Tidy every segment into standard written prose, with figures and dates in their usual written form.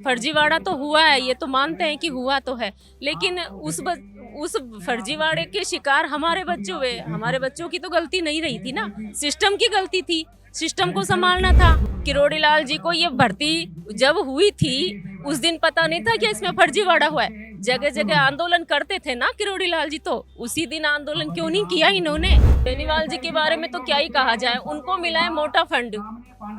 फर्जीवाड़ा तो हुआ है, ये तो मानते हैं कि हुआ तो है, लेकिन उस फर्जीवाड़े के शिकार हमारे बच्चे हुए। हमारे बच्चों की तो गलती नहीं रही थी ना, सिस्टम की गलती थी, सिस्टम को संभालना था। किरोड़ी लाल जी को ये भर्ती जब हुई थी उस दिन पता नहीं था कि इसमें फर्जीवाड़ा हुआ है। जगह जगह आंदोलन करते थे ना किरोड़ी लाल जी, तो उसी दिन आंदोलन क्यों नहीं किया इन्होंने। बेनीवाल जी के बारे में तो क्या ही कहा जाए, उनको मिला है मोटा फंड,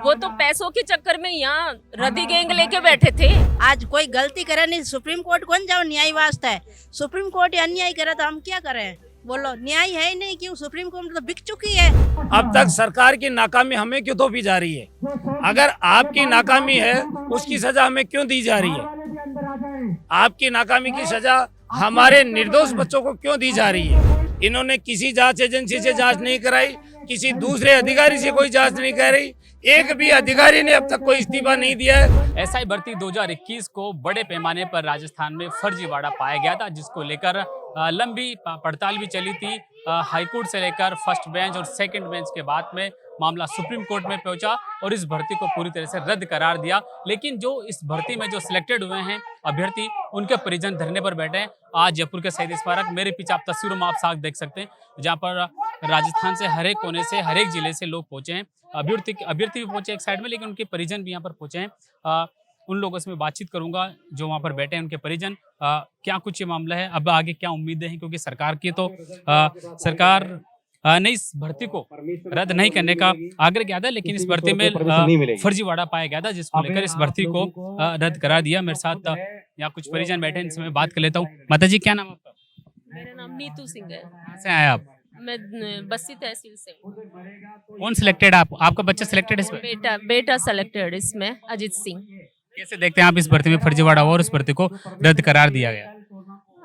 वो तो पैसों के चक्कर में यहाँ रद्दी गैंग लेके बैठे थे। आज कोई गलती करे नहीं, सुप्रीम कोर्ट कौन जाओ न्याय वास्ता है। सुप्रीम कोर्ट अन्याय करे तो हम क्या करें, बोलो न्याय है ही नहीं, क्यों सुप्रीम कोर्ट तो बिक चुकी है। अब तक सरकार की नाकामी हमें क्यों थोपी जा रही है? अगर आपकी नाकामी है उसकी सजा हमें क्यों दी जा रही है? आपकी नाकामी की सजा हमारे निर्दोष बच्चों को क्यों दी जा रही है? इन्होंने किसी जांच एजेंसी से जांच नहीं कराई, किसी दूसरे अधिकारी से कोई जांच नहीं कराई, एक भी अधिकारी ने अब तक कोई इस्तीफा नहीं दिया है। एसआई भर्ती 2021 को बड़े पैमाने पर राजस्थान में फर्जीवाड़ा पाया गया था, जिसको लेकर लंबी पड़ताल भी चली थी। हाईकोर्ट से लेकर फर्स्ट बेंच और सेकंड बेंच के बाद में मामला सुप्रीम कोर्ट में पहुंचा और इस भर्ती को पूरी तरह से रद्द करार दिया। लेकिन जो इस भर्ती में जो सिलेक्टेड हुए हैं अभ्यर्थी, उनके परिजन धरने पर बैठे हैं। आज जयपुर के शहीद स्मारक, मेरे पीछे आप तस्वीरों में आप साफ देख सकते हैं, जहाँ पर राजस्थान से हर एक कोने से, हर एक जिले से लोग पहुंचे हैं। अभ्यर्थी भी पहुंचे एक साइड में, लेकिन उनके परिजन भी यहाँ पर पहुंचे हैं। उन लोगों से मैं बातचीत करूंगा जो वहाँ पर बैठे हैं, उनके परिजन। क्या कुछ ये मामला है, अब आगे क्या उम्मीदें हैं, क्योंकि सरकार की तो सरकार ने इस भर्ती को रद्द नहीं करने का आग्रह किया था, लेकिन इस भर्ती में फर्जीवाड़ा पाया गया था, जिसको लेकर इस भर्ती को रद्द करा दिया। मेरे साथ यहाँ कुछ परिजन बैठे हैं, इनसे मैं बात कर लेता हूँ। माता जी, क्या नाम है आपका? मेरा नाम नीतू सिंह है। कहाँ से आए आप? मैं बस्सी तहसील से हूँ। कौन सिलेक्टेड? आपका बच्चा सिलेक्टेड है इसमें? बेटा सेलेक्टेड इसमें, अजीत सिंह। कैसे देखते हैं आप इस भर्ती में फर्जीवाड़ा हुआ और इस भर्ती को रद्द करार दिया गया?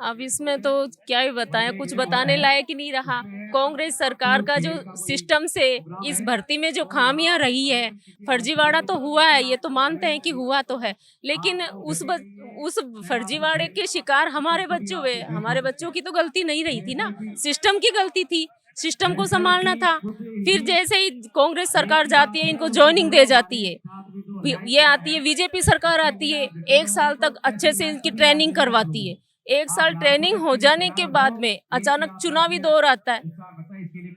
अब इसमें तो क्या ही बताएं, कुछ बताने लायक ही नहीं रहा। कांग्रेस सरकार का जो सिस्टम से इस भर्ती में जो खामियां रही है, फर्जीवाड़ा तो हुआ है, ये तो मानते हैं कि हुआ तो है, लेकिन उस फर्जीवाड़े के शिकार हमारे बच्चे हुए। हमारे बच्चों की तो गलती नहीं रही थी ना, सिस्टम की गलती थी, सिस्टम को संभालना था। फिर जैसे ही कांग्रेस सरकार जाती है, इनको ज्वाइनिंग दे जाती है, ये आती है बीजेपी सरकार आती है, 1 साल तक अच्छे से इनकी ट्रेनिंग करवाती है। 1 साल ट्रेनिंग हो जाने के बाद में अचानक चुनावी दौर आता है।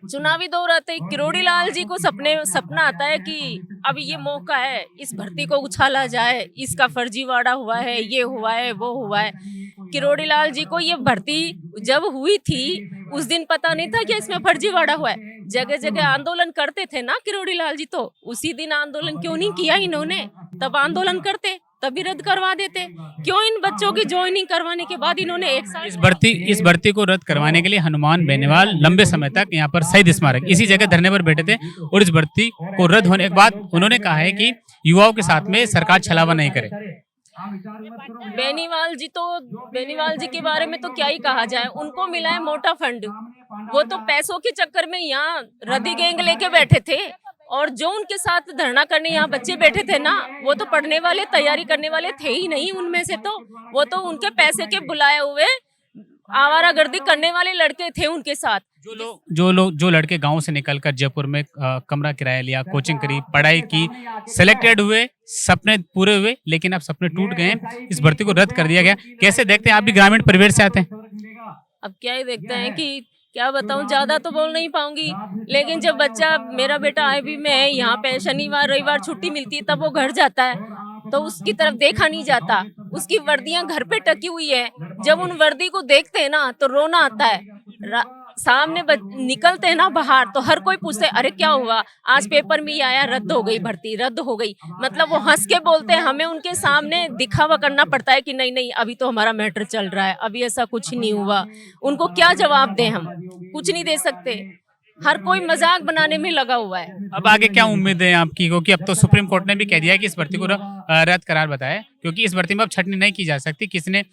चुनावी दौर आते ही किरोड़ी लाल जी को सपना आता है कि अब ये मौका है, इस भर्ती को उछाला जाए, इसका फर्जीवाड़ा हुआ है, ये हुआ है, वो हुआ है। किरोड़ी लाल जी को ये भर्ती जब हुई थी उस दिन पता नहीं था कि इसमें फर्जीवाड़ा हुआ है। जगह जगह आंदोलन करते थे ना किरोड़ी लाल जी, तो उसी दिन आंदोलन क्यों नहीं किया इन्होंने? तब आंदोलन करते, तभी रद्द करवा देते। क्यों इन बच्चों की ज्वाइनिंग करवाने के बाद इन्होंने 1 साल इस भर्ती को रद्द करवाने के लिए हनुमान बेनीवाल लंबे समय तक यहाँ पर शहीद स्मारक इसी जगह धरने पर बैठे थे, और इस भर्ती को रद्द होने के बाद उन्होंने कहा है कि युवाओं के साथ में सरकार छलावा नहीं करे। बेनीवाल जी के बारे में तो क्या ही कहा जाए, उनको मिला है मोटा फंड, वो तो पैसों के चक्कर में यहाँ रद्दी गैंग लेके बैठे थे। और जो उनके साथ धरना करने यहाँ बच्चे बैठे थे ना, वो तो पढ़ने वाले, तैयारी करने वाले थे ही नहीं उनमें से, तो वो तो उनके पैसे के बुलाए हुए आवारागर्दी करने वाले लड़के थे उनके साथ। जो लड़के गांव से निकलकर जयपुर में कमरा किराया लिया, कोचिंग करी, पढ़ाई की, सिलेक्टेड हुए, सपने पूरे हुए, लेकिन अब सपने टूट गए, इस भर्ती को रद्द कर दिया गया। कैसे देखते हैं? आप भी ग्रामीण परिवेश से आते हैं। अब क्या ही देखते हैं कि क्या बताऊं, ज्यादा तो बोल नहीं पाऊंगी, लेकिन जब बच्चा, मेरा बेटा आईबी में है, यहाँ पे शनिवार रविवार छुट्टी मिलती है, तब वो घर जाता है, तो उसकी तरफ देखा नहीं जाता। उसकी वर्दियां घर पे टकी हुई है, जब उन वर्दी को देखते हैं ना तो रोना आता है। सामने निकलते हैं ना बाहर, तो हर कोई पूछते है, अरे क्या हुआ, आज पेपर में ही आया रद्द हो गई भर्ती, रद्द हो गई। मतलब वो हंस के बोलते हैं, हमें उनके सामने दिखावा करना पड़ता है कि नहीं नहीं अभी तो हमारा मैटर चल रहा है, अभी ऐसा कुछ नहीं हुआ। उनको क्या जवाब दें, हम कुछ नहीं दे सकते। हर कोई मजाक बनाने में लगा हुआ है। अब आगे क्या उम्मीद है आपकी? क्योंकि अब तो सुप्रीम कोर्ट ने भी कह दिया है कि इस भर्ती को रद्द करार बताया, क्योंकि इस भर्ती में अब छटनी नहीं की जा सकती। किसने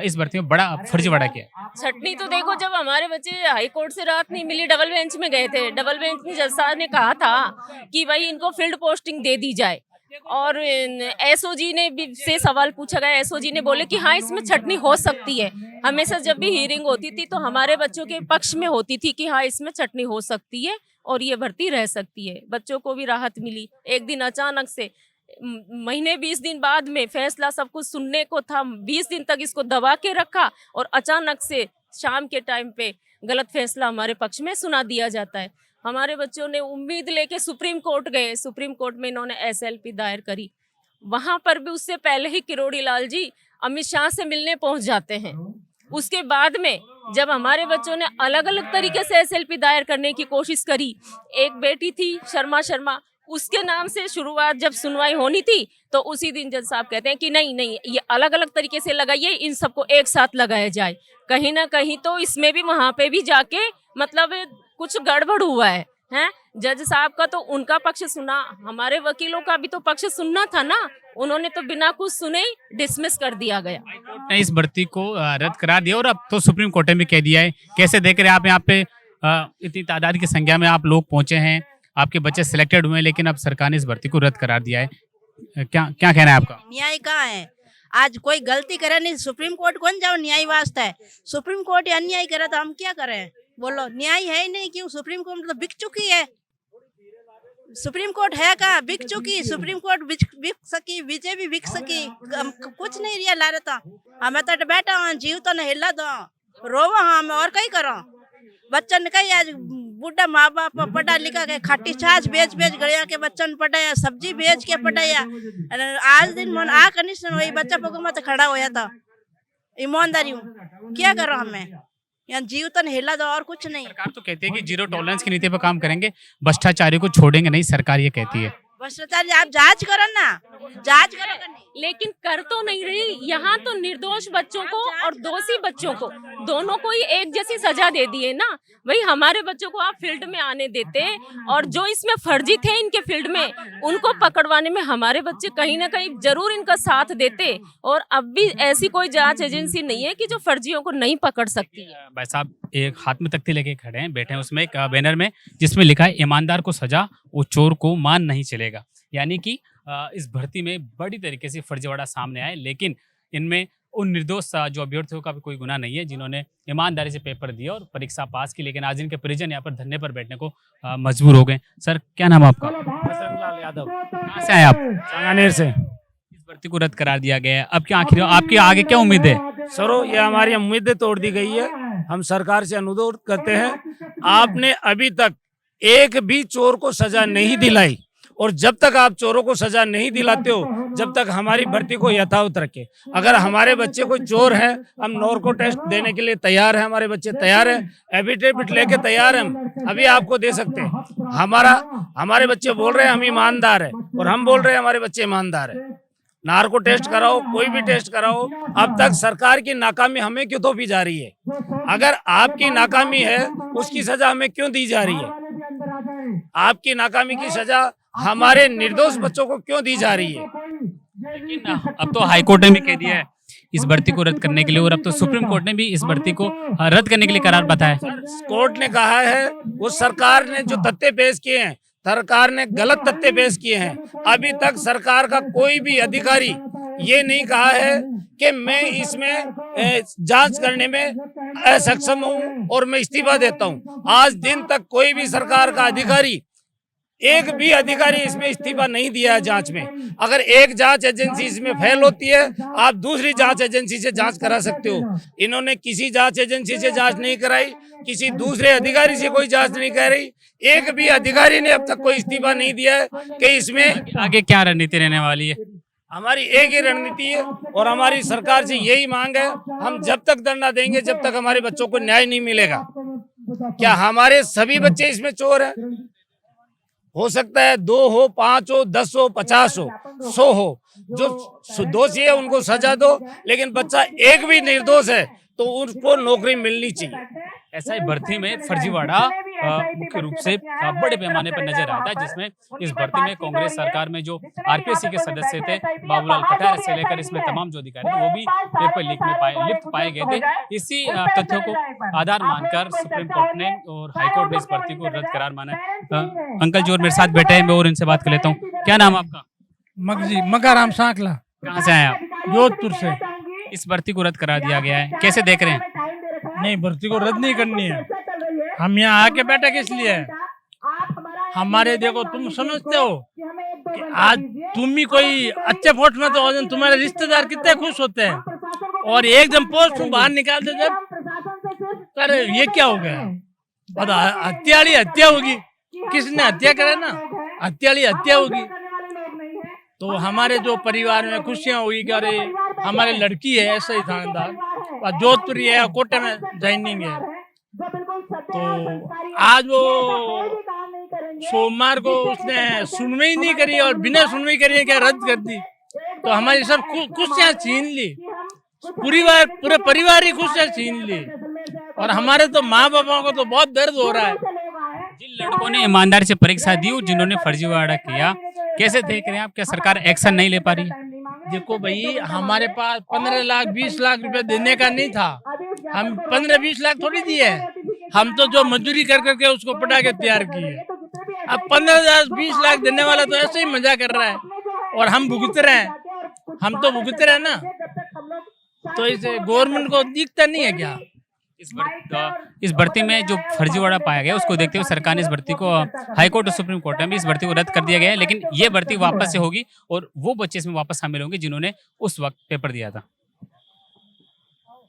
इस भर्ती में बड़ा फर्जीवाड़ा किया? छटनी तो देखो, जब हमारे बच्चे हाई कोर्ट से राहत नहीं मिली, डबल बेंच में गए थे, डबल बेंच में जज साहब ने कहा था कि भाई इनको फील्ड पोस्टिंग दे दी जाए, और एसओजी ने भी से सवाल पूछा गया। एसओजी ने बोले कि हाँ इसमें छटनी हो सकती है। हमेशा जब भी हियरिंग होती थी तो हमारे बच्चों के पक्ष में होती थी कि हाँ इसमें छटनी हो सकती है और ये भर्ती रह सकती है। बच्चों को भी राहत मिली। एक दिन अचानक से महीने 20 दिन बाद में फैसला सब कुछ सुनने को था, 20 दिन तक इसको दबा के रखा और अचानक से शाम के टाइम पे गलत फैसला हमारे पक्ष में सुना दिया जाता है। हमारे बच्चों ने उम्मीद लेके सुप्रीम कोर्ट गए, सुप्रीम कोर्ट में इन्होंने SLP दायर करी, वहां पर भी उससे पहले ही किरोड़ी लाल जी अमित शाह से मिलने पहुंच जाते हैं। उसके बाद में जब हमारे बच्चों ने अलग अलग तरीके से SLP दायर करने की कोशिश करी, एक बेटी थी शर्मा, उसके नाम से शुरुआत जब सुनवाई होनी थी तो उसी दिन जज साहब कहते हैं कि नहीं ये अलग अलग तरीके से लगाइए, इन सबको एक साथ लगाया जाए। कहीं ना कहीं तो इसमें भी वहां पे भी जाके मतलब कुछ गड़बड़ हुआ है। जज साहब का तो उनका पक्ष सुना, हमारे वकीलों का भी तो पक्ष सुनना था ना, उन्होंने तो बिना कुछ सुने डिसमिस कर दिया गया। ने इस भर्ती को रद्द करा दिया और अब तो सुप्रीम कोर्ट ने भी कह दिया है। कैसे देख रहे हैं आप यहाँ पे इतनी तादाद की संख्या में आप लोग पहुंचे हैं, आपके बच्चे सिलेक्टेड हुए हैं, लेकिन अब सरकार ने इस भर्ती को रद्द करार दिया है, क्या कहना है आपका? न्याय कहाँ है? आज कोई गलती करे नहीं, सुप्रीम कोर्ट कौन जाओ न्याय वास्ता है। सुप्रीम कोर्ट अन्याय करे तो हम क्या करें? बोलो, न्याय है ही नहीं। क्यों? सुप्रीम कोर्ट तो बिक चुकी है। सुप्रीम कोर्ट है कहाँ? बिक चुकी। सुप्रीम कोर्ट बिक सकी, विजय भी बिक सकी, कुछ नहीं रिया ला रहा था। हमें तो बैठा हूँ, जीव तो नहीं हिला दो, रोवा हम और कहीं करो। बच्चन कहीं आज बूढ़ा माँ बाप पढ़ा लिखा के खट्टी छाछ बेच गया के बच्चन पढ़ाया, सब्जी बेच के पढ़ाया। आज दिन मन आ कंडीशन वही बच्चा पगो मत खड़ा होया था। ईमानदारी क्या करो हमें? यहाँ जीव तो नहीं हिला दो और कुछ नहीं। सरकार तो कहती है कि जीरो टॉलरेंस की नीति पर काम करेंगे, भ्रष्टाचारी को छोड़ेंगे नहीं, सरकार ये कहती है। भ्रष्टाचारी आप जांच करो ना, जांच करो। लेकिन कर तो नहीं रही। यहाँ तो निर्दोष बच्चों को और दोषी बच्चों को दोनों को ही एक जैसी सजा दे दी है ना। भाई हमारे बच्चों को आप फील्ड में आने देते और जो इसमें फर्जी थे इनके फील्ड में उनको पकड़वाने में हमारे बच्चे कहीं ना कहीं जरूर इनका साथ देते। और अब भी ऐसी कोई जांच एजेंसी नहीं है कि जो फर्जियों को नहीं पकड़ सकती है। भाई साहब एक हाथ में तख्ती लेके खड़े हैं, बैठे हैं, उसमें एक बैनर में जिसमें लिखा है ईमानदार को सजा, वो चोर को मान नहीं चलेगा। यानी कि इस भर्ती में बड़ी तरीके से फर्जीवाड़ा सामने आए, लेकिन इनमें उन निर्दोष जो अभ्यर्थियों का भी कोई गुनाह नहीं है जिन्होंने ईमानदारी से पेपर दिया और परीक्षा पास की। लेकिन आज इनके परिजन यहाँ पर धरने पर बैठने को मजबूर हो गए। सर क्या नाम है आपका? बसंतलाल यादव। कहाँ से आए आप? सांगानेर से। इस भर्ती को रद्द करार दिया गया है, अब क्या आखिर आपकी आगे क्या उम्मीद है? सरो ये हमारी उम्मीदें तोड़ दी गई है। हम सरकार से अनुरोध करते हैं, आपने अभी तक एक भी चोर को सजा नहीं दिलाई और जब तक आप चोरों को सजा नहीं दिलाते हो जब तक हमारी भर्ती को यथावत रखे। अगर हमारे बच्चे कोई चोर है, हम नॉर्को टेस्ट देने के लिए तैयार हैं, हमारे बच्चे तैयार हैं, एफिडेविट लेके तैयार हैं, हम अभी आपको दे सकते हैं। हमारे बच्चे बोल रहे हैं हम ईमानदार है और हम बोल रहे हैं हमारे बच्चे ईमानदार है। नार्को टेस्ट कराओ, कोई भी टेस्ट कराओ, अब तक सरकार की नाकामी हमें क्यों थोपी जा रही है? अगर आपकी नाकामी है उसकी सजा हमें क्यों दी जा रही है? आपकी नाकामी की सजा हमारे निर्दोष बच्चों को क्यों दी जा रही है? लेकिन अब तो हाईकोर्ट ने भी कह दिया है इस भर्ती को रद्द करने के लिए, और अब तो सुप्रीम कोर्ट ने भी इस भर्ती को रद्द करने के लिए करार बताया। कोर्ट ने कहा है, वो सरकार ने जो तथ्य पेश किए हैं, सरकार ने गलत तथ्य पेश किए हैं। अभी तक सरकार का कोई भी अधिकारी ये नहीं कहा है कि मैं इसमें जांच करने में असक्षम हूं और मैं इस्तीफा देता हूं। आज दिन तक कोई भी सरकार का अधिकारी, एक भी अधिकारी इसमें इस्तीफा नहीं दिया है जांच में। अगर एक जांच एजेंसी इसमें फेल होती है, आप दूसरी जांच एजेंसी से जांच करा सकते हो। इन्होंने किसी जांच एजेंसी से जांच नहीं कराई, किसी दूसरे अधिकारी से कोई जांच नहीं कराई। एक भी अधिकारी ने अब तक कोई इस्तीफा नहीं दिया है कि इसमें आगे क्या रणनीति रहने वाली है। हमारी एक ही रणनीति है और हमारी सरकार से यही मांग है, हम जब तक धरना देंगे जब तक हमारे बच्चों को न्याय नहीं मिलेगा। क्या हमारे सभी बच्चे इसमें चोर हैं? हो सकता है 2 हो, 5 हो, 10 हो, 50 हो, 100 हो, जो दोषी है उनको सजा दो, लेकिन बच्चा एक भी निर्दोष है तो उनको नौकरी मिलनी चाहिए। ऐसा ही भर्ती में फर्जीवाड़ा मुख्य रूप से बड़े पैमाने पर नजर आता है, जिसमें इस भर्ती में कांग्रेस सरकार में जो आरपीएससी के सदस्य थे बाबूलाल कटारिया से लेकर इसमें तमाम जो अधिकारी थे वो भी पेपर लीक में लिप्त पाए गए थे। इसी तथ्यों को आधार मानकर सुप्रीम कोर्ट ने और हाईकोर्ट ने इस भर्ती को रद्द करार माना है। अंकल जो मेरे साथ बैठे हैं मैं और इनसे बात कर लेता हूँ। क्या नाम आपका? मगजी मकाराम सांकला। कहाँ से आए आप? जोधपुर से। इस भर्ती को रद्द करा दिया गया है, कैसे देख रहे हैं? नहीं, भर्ती को रद्द नहीं करनी है। हम यहाँ आके बैठे किस लिए? हमारे देखो, तुम समझते हो कि आज तुम भी कोई अच्छे पोस्ट में तो हो, तुम्हारे रिश्तेदार कितने खुश होते हैं, और एकदम पोस्ट तुम बाहर निकाल दो जब, अरे ये क्या हो गया, और हत्याली हत्या होगी, किसने हत्या करे ना, हत्याली हत्या होगी। तो हमारे जो परिवार में खुशियां हुई कि अरे हमारी लड़की है ऐसा ही थानेदार, और जोधपुरी है, कोटे में ज्वाइनिंग है। तो आज वो सोमवार को उसने सुनवाई नहीं करी, और बिना सुनवाई करी क्या रद्द कर दी, तो हमारी सब खुशियां छीन ली, पूरे परिवार ही खुशियां छीन ली, और हमारे तो माँ बापों को तो बहुत दर्द हो रहा है। जिन लड़कों ने ईमानदारी से परीक्षा दी और जिन्होंने फर्जीवाड़ा किया, कैसे देख रहे हैं आप, क्या सरकार एक्शन नहीं ले पा रही है? देखो भाई, हमारे पास 15 लाख 20 लाख रुपए देने का नहीं था, हम 15-20 लाख थोड़ी दिए, हम तो जो मजदूरी कर करके उसको पटा के तैयार किए। अब 15-20 लाख देने वाला तो ऐसे ही मजा कर रहा है, और हम भुगत रहे हैं, हम तो भुगत रहे हैं ना, तो इसे गवर्नमेंट को दिखता नहीं है क्या? इस भर्ती में जो फर्जीवाड़ा पाया गया उसको देखते हुए सरकार ने इस भर्ती को हाईकोर्ट और सुप्रीम कोर्ट में भी इस भर्ती को रद्द कर दिया गया है, लेकिन ये भर्ती वापस से होगी और वो बच्चे इसमें वापस शामिल होंगे जिन्होंने उस वक्त पेपर दिया था।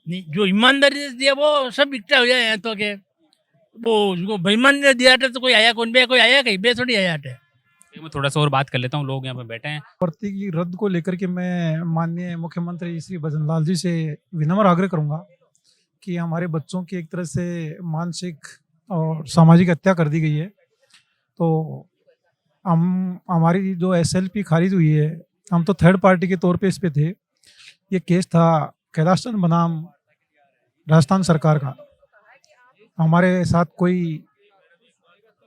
नहीं, जो ईमानदारी से दिया वो सब इकट्ठा हो जाए तो के, वो उसको बेईमानी से दिया था तो कोई आया कौन, बे कोई आया कहीं, बे थोड़ी आया है। मैं थोड़ा सा और बात कर लेता हूँ, लोग यहाँ पे बैठे हैं। भर्ती की रद्द को लेकर के मैं माननीय मुख्यमंत्री श्री भजनलाल जी से विनम्र आग्रह करूंगा कि हमारे बच्चों की एक तरह से मानसिक और सामाजिक हत्या कर दी गई है। तो हम हमारी जो SLP खारिज हुई है, हम तो थर्ड पार्टी के तौर पे इस पे थे। ये केस था कैलाश चंद बनाम राजस्थान सरकार का। हमारे साथ कोई,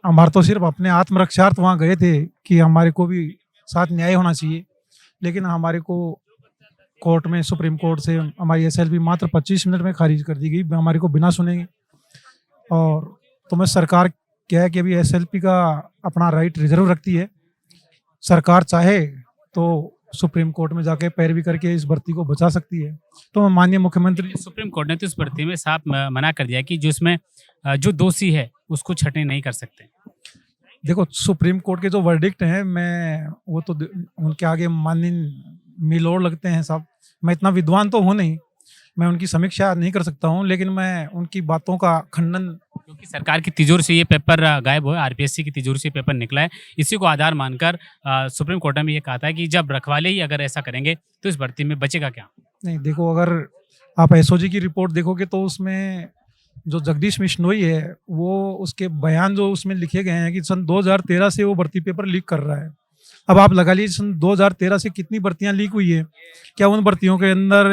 हमारे तो सिर्फ अपने आत्मरक्षार्थ वहाँ गए थे कि हमारे को भी साथ न्याय होना चाहिए, लेकिन हमारे को कोर्ट में, सुप्रीम कोर्ट से हमारी SLP मात्र 25 मिनट में खारिज कर दी गई, हमारे को बिना सुने। और तो मैं सरकार क्या है कि अभी SLP का अपना राइट रिजर्व रखती है, सरकार चाहे तो सुप्रीम कोर्ट में जाके पैरवी करके इस भर्ती को बचा सकती है। तो मैं माननीय मुख्यमंत्री, सुप्रीम कोर्ट ने तो इस भर्ती में साफ मना कर दिया कि जो इसमें जो दोषी है उसको छटनी नहीं कर सकते। देखो सुप्रीम कोर्ट के जो वर्डिक्ट हैं, मैं वो तो उनके आगे माननीय मिलोड़ लगते हैं साहब। मैं इतना विद्वान तो हूँ नहीं, मैं उनकी समीक्षा नहीं कर सकता हूँ, लेकिन मैं उनकी बातों का खंडन, क्योंकि सरकार की तिजोरी से ये पेपर गायब हुआ, RPSC की तिजोरी से पेपर निकला है, इसी को आधार मानकर सुप्रीम कोर्ट ने ये कहा था कि जब रखवाले ही अगर ऐसा करेंगे तो इस भर्ती में बचेगा क्या? नहीं देखो, अगर आप SOG की रिपोर्ट देखोगे तो उसमें जो जगदीश बिश्नोई है, वो उसके बयान जो उसमें लिखे गए हैं कि सन 2013 से वो भर्ती पेपर लीक कर रहा है। अब आप लगा लीजिए सन 2013 से कितनी भर्तियां लीक हुई है, क्या उन भर्तियों के अंदर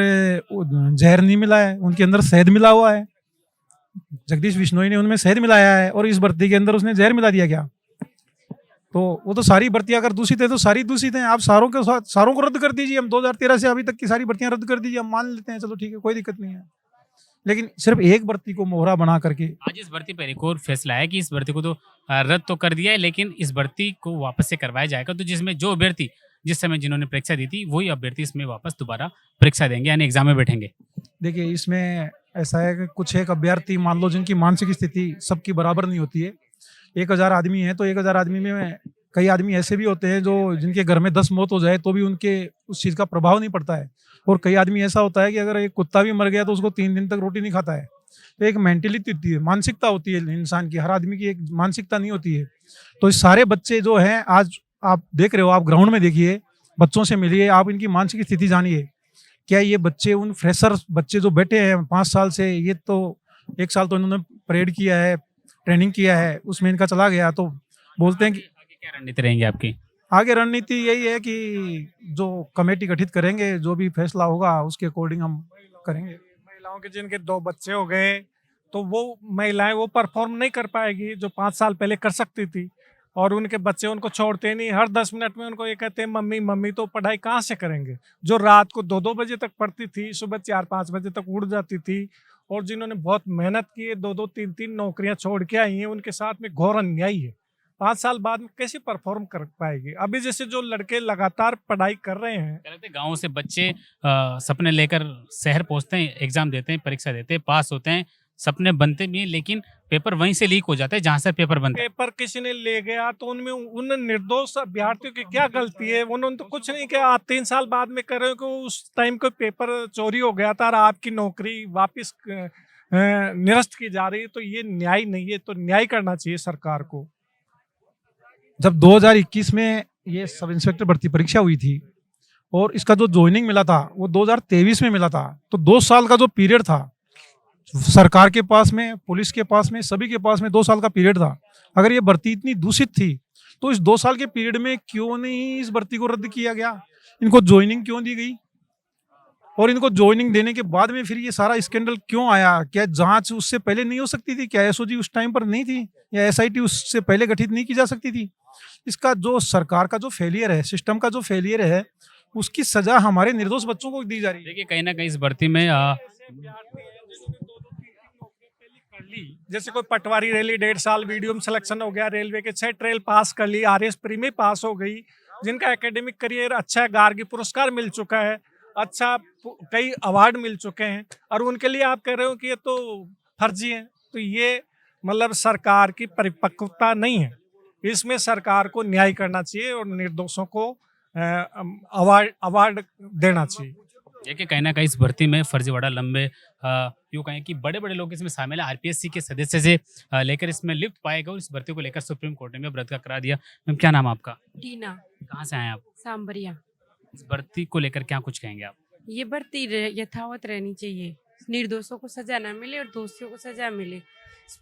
जहर नहीं मिला है, उनके अंदर शहद मिला हुआ है? जगदीश बिश्नोई ने उनमें शहद मिलाया है और इस भर्ती के अंदर उसने जहर मिला दिया क्या? तो वो तो सारी भर्तियां अगर दूषित है तो सारी दूषित हैं। आप सारों को रद्द कर दीजिए, हम 2013 से अभी तक की सारी भर्तियां रद्द कर दीजिए, हम मान लेते हैं, चलो ठीक है, कोई दिक्कत नहीं है। लेकिन सिर्फ एक भर्ती को मोहरा बना करके आज इस भर्ती पर एक और फैसला है कि इस भर्ती को तो रद्द तो कर दिया है, लेकिन इस भर्ती को वापस से करवाया जाएगा। तो जिसमें जो अभ्यर्थी जिस समय जिन्होंने परीक्षा दी थी वही अभ्यर्थी इसमें वापस दोबारा परीक्षा देंगे, यानी एग्जाम में बैठेंगे। देखिए, इसमें ऐसा है कि कुछ एक अभ्यर्थी मान लो जिनकी मानसिक स्थिति सबकी बराबर नहीं होती है। 1000 आदमी है तो 1000 आदमी में कई आदमी ऐसे भी होते हैं जो जिनके घर में 10 मौत हो जाए तो भी उनके उस चीज़ का प्रभाव नहीं पड़ता है, और कई आदमी ऐसा होता है कि अगर एक कुत्ता भी मर गया तो उसको 3 दिन तक रोटी नहीं खाता है। तो एक मेंटेलिटी होती है, मानसिकता होती है इंसान की, हर आदमी की एक मानसिकता नहीं होती है। तो इस सारे बच्चे जो हैं, आज आप देख रहे हो, आप ग्राउंड में देखिए, बच्चों से मिलिए, आप इनकी मानसिक स्थिति जानिए। क्या ये बच्चे, उन फ्रेशर बच्चे जो बैठे हैं 5 साल से, ये तो 1 साल तो इन्होंने परेड किया है, ट्रेनिंग किया है, उसमें इनका चला गया, तो बोलते हैं कि आगे क्या रणनीति रहेंगी आपकी? आगे रणनीति यही है कि जो कमेटी गठित करेंगे, जो भी फैसला होगा उसके अकॉर्डिंग हम करेंगे। महिलाओं के जिनके 2 बच्चे हो गए तो वो महिलाएं वो परफॉर्म नहीं कर पाएगी जो 5 साल पहले कर सकती थी, और उनके बच्चे उनको छोड़ते नहीं, हर 10 मिनट में उनको ये कहते हैं मम्मी मम्मी, तो पढ़ाई कहाँ से करेंगे? जो रात को 2-2 बजे तक पढ़ती थी, सुबह 4-5 बजे तक उड़ जाती थी, और जिन्होंने बहुत मेहनत की है, 2-2 3-3 नौकरियां छोड़ के आई हैं, उनके साथ में घोर अन्याय है। 5 साल बाद में कैसे परफॉर्म कर पाएगी? अभी जैसे जो लड़के लगातार पढ़ाई कर रहे हैं, गाँव से बच्चे सपने लेकर शहर पहुंचते हैं, एग्जाम देते हैं, परीक्षा देते हैं, पास होते हैं, सपने बनते भी हैं, लेकिन पेपर वहीं से लीक हो जाता है जहां से पेपर बनता है। पेपर किसी ने ले गया तो उनमें उन निर्दोष अभ्यर्थियों की क्या गलती है? उन्होंने तो कुछ नहीं किया। आप 3 साल बाद में कर रहे हो कि उस टाइम कोई पेपर चोरी हो गया था और आपकी नौकरी वापस निरस्त की जा रही है, तो ये न्याय नहीं है। तो न्याय करना चाहिए सरकार को। जब 2021 में ये सब इंस्पेक्टर भर्ती परीक्षा हुई थी और इसका जो ज्वाइनिंग मिला था वो 2023 में मिला था, तो 2 साल का जो पीरियड था सरकार के पास में, पुलिस के पास में, सभी के पास में 2 साल का पीरियड था। अगर ये भर्ती इतनी दूषित थी तो इस 2 साल के पीरियड में क्यों नहीं इस भर्ती को रद्द किया गया? इनको ज्वाइनिंग क्यों दी गई? और इनको ज्वाइनिंग देने के बाद में फिर ये सारा स्कैंडल क्यों आया? क्या जांच उससे पहले नहीं हो सकती थी? क्या एसओजी उस टाइम पर नहीं थी? या एसआईटी उससे पहले गठित नहीं की जा सकती थी? इसका जो सरकार का जो फेलियर है, सिस्टम का जो फेलियर है, उसकी सजा हमारे निर्दोष बच्चों को दी जा रही है। देखिए कहीं ना कहीं इस भर्ती में जैसे कोई पटवारी रैली 1.5 साल, वीडियो में सिलेक्शन हो गया, रेलवे के 6 ट्रेल पास कर ली, आरएस प्री में पास हो गई, जिनका एकेडमिक करियर अच्छा है, गार्गी पुरस्कार मिल चुका है, अच्छा कई अवार्ड मिल चुके हैं, और उनके लिए आप कह रहे हो कि ये तो फर्जी है। तो ये मतलब सरकार की परिपक्वता नहीं है। इसमें सरकार को न्याय करना चाहिए और निर्दोषों को अवार्ड देना चाहिए। देखिए कहीं ना कहीं इस भर्ती में फर्जीवाड़ा लंबे यूँ कहें कि बड़े बड़े लोग इसमें शामिल है। आरपीएससी के सदस्य से लेकर इसमें लिप्त पाए गए और इस भर्ती को लेकर सुप्रीम कोर्ट ने रद्द करा दिया। मैम क्या नाम आपका? टीना कहाँ से आए आप? सांबरिया। इस भर्ती को लेकर क्या कुछ कहेंगे आप? ये भर्ती यथावत रहनी चाहिए, निर्दोषों को सजा ना मिले और दोषियों को सजा मिले,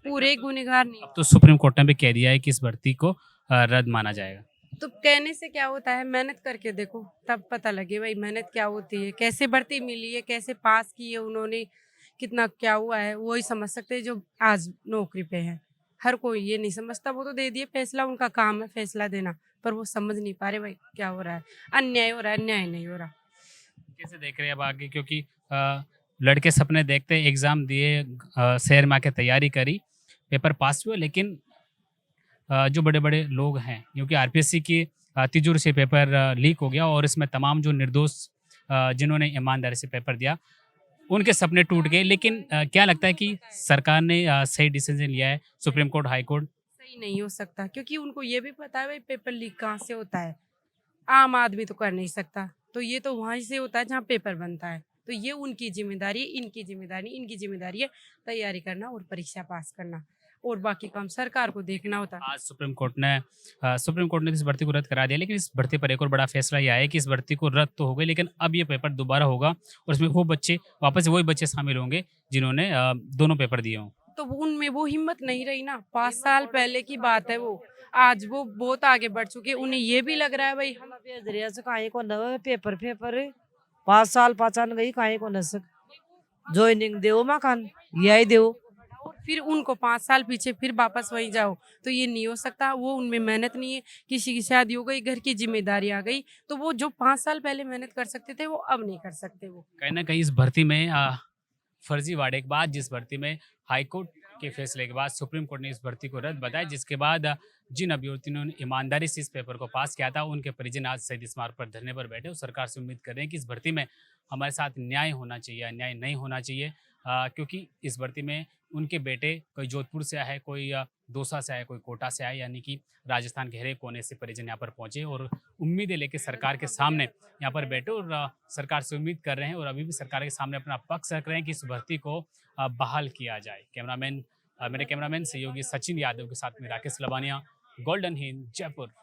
पूरे गुनहगार नहीं। अब तो सुप्रीम कोर्ट ने भी कह दिया है कि इस भर्ती को रद्द माना जाएगा। तो कहने से क्या होता है, मेहनत करके देखो तब पता लगे भाई मेहनत क्या होती है, कैसे भर्ती मिली है, कैसे पास की है उन्होंने, कितना क्या हुआ है, वही समझ सकते हैं जो आज नौकरी पे है। हर कोई ये नहीं समझता, वो तो दे दिए फैसला, उनका काम है फैसला देना, पर वो समझ नहीं पा रहे भाई क्या हो रहा है, अन्याय हो रहा है, न्याय नहीं हो रहा। कैसे देख रहे हैं अब आगे? क्योंकि लड़के सपने देखते, एग्जाम दिए, शहर में आके तैयारी करी, पेपर पास हुए, लेकिन जो बड़े बड़े लोग हैं, क्योंकि आरपीएससी की तिजोरी से पेपर लीक हो गया और इसमें तमाम जो निर्दोष जिन्होंने ईमानदारी से पेपर दिया उनके सपने टूट गए। लेकिन क्या लगता है कि सरकार ने सही डिसीजन लिया है, सुप्रीम कोर्ट, हाई कोर्ट? सही नहीं हो सकता, क्योंकि उनको ये भी पता है भाई पेपर लीक कहाँ से होता है, आम आदमी तो कर नहीं सकता, तो ये तो वहीं से होता है जहाँ पेपर बनता है। तो ये उनकी जिम्मेदारी, इनकी जिम्मेदारी है तैयारी करना और परीक्षा पास करना, और बाकी काम सरकार को देखना होता है। आज सुप्रीम कोर्ट ने इस भर्ती को रद्द करा दिया, लेकिन इस भर्ती पर एक और बड़ा फैसला यह है कि इस भर्ती को रद्द तो हो गई, लेकिन अब ये पेपर दोबारा होगा और इसमें वो बच्चे वापस वही बच्चे शामिल होंगे जिन्होंने दोनों पेपर दिए हों। तो उनमें वो हिम्मत नहीं रही ना, 5 साल पहले की बात है वो, आज वो बहुत आगे बढ़ चुके, उन्हें ये भी लग रहा है भाई हम काहे को न पेपर 5 साल पाचान गई, काहे को न सक ज्वाइनिंग देओ मकान यही देओ, फिर उनको 5 साल पीछे फिर वापस वहीं जाओ, तो ये नहीं हो सकता। वो उनमें मेहनत नहीं है, किसी की शादी हो गई, घर की जिम्मेदारी आ गई, तो वो जो 5 साल पहले मेहनत कर सकते थे वो अब नहीं कर सकते। वो कहीं ना कहीं इस भर्ती में फर्जीवाड़े के बाद, जिस भर्ती में हाईकोर्ट के फैसले के बाद सुप्रीम कोर्ट ने इस भर्ती को रद्द बताया, जिसके बाद जिन अभ्यर्थियों ने ईमानदारी से इस पेपर को पास किया था उनके परिजन आज शहीद स्मारक पर धरने पर बैठे और सरकार से उम्मीद कर रहे हैं कि इस भर्ती में हमारे साथ न्याय होना चाहिए, अन्याय नहीं होना चाहिए, क्योंकि इस भर्ती में उनके बेटे कोई जोधपुर से आए, कोई दौसा से आए, कोई कोटा से आए, यानी कि राजस्थान के हर कोने से परिजन यहाँ पर पहुंचे और उम्मीदें लेके सरकार के सामने यहाँ पर बैठे और सरकार से उम्मीद कर रहे हैं और अभी भी सरकार के सामने अपना पक्ष रख रहे हैं कि इस भर्ती को बहाल किया जाए। मेरे कैमरामैन सहयोगी सचिन यादव के साथ में राकेश लबानिया, गोल्डन हिंद, जयपुर।